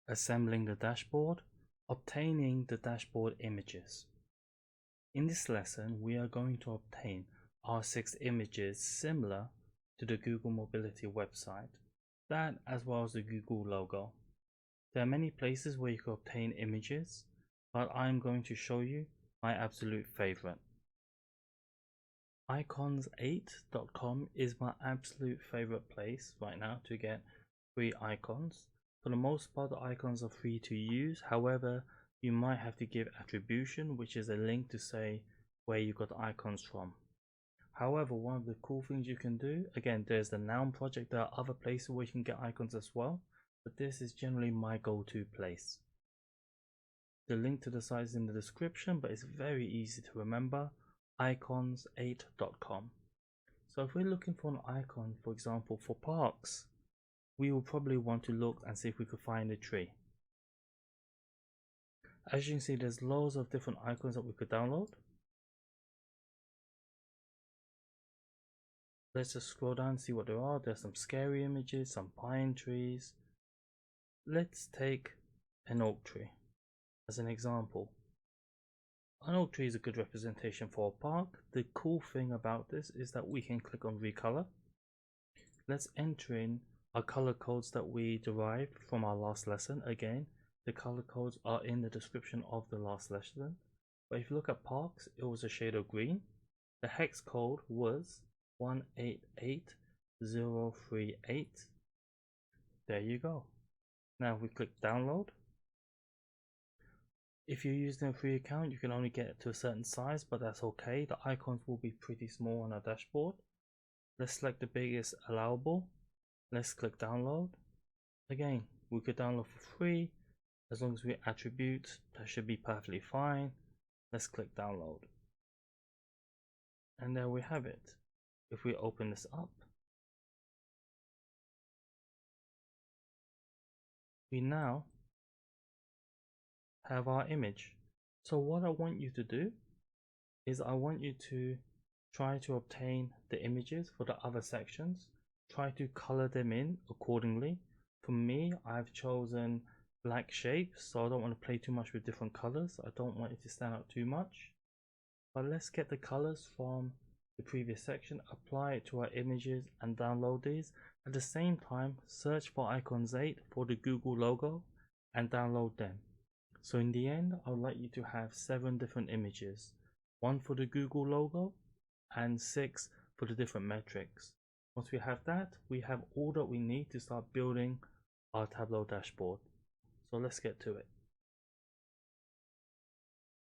assembling the dashboard, obtaining the dashboard images. In this lesson, we are going to obtain our 6 images similar to the Google Mobility website, that as well as the Google logo. There are many places where you can obtain images, but I'm going to show you my absolute favorite. Icons8.com is my absolute favorite place right now to get free icons. For the most part, the icons are free to use. However, you might have to give attribution, which is a link to say where you got the icons from. However, one of the cool things you can do, again, there's the Noun project. There are other places where you can get icons as well, but this is generally my go-to place. The link to the site is in the description, but it's very easy to remember. Icons8.com. So if we're looking for an icon, for example, for parks, we will probably want to look and see if we could find a tree. As you can see, there's loads of different icons that we could download. Let's just scroll down and see what there are. There's some scary images, some pine trees. Let's take an oak tree as an example. An oak tree is a good representation for a park. The cool thing about this is that we can click on recolor. Let's enter in our color codes that we derived from our last lesson. Again, the color codes are in the description of the last lesson. But if you look at parks, it was a shade of green. The hex code was 188038. There you go. Now if we click download. If you're using a free account, you can only get it to a certain size, but that's okay. The icons will be pretty small on our dashboard. Let's select the biggest allowable. Let's click download. Again, we could download for free. As long as we attribute, that should be perfectly fine. Let's click download. And there we have it. If we open this up, we now have our image. So what I want you to do is I want you to try to obtain the images for the other sections. Try to color them in accordingly. For me, I've chosen black shapes, so I don't want to play too much with different colors. I don't want it to stand out too much. But let's get the colors from the previous section, apply it to our images and download these. At the same time, search for Icons8 for the Google logo and download them. So in the end, I would like you to have 7 different images, 1 for the Google logo and 6 for the different metrics. Once we have that, we have all that we need to start building our Tableau dashboard. So let's get to it.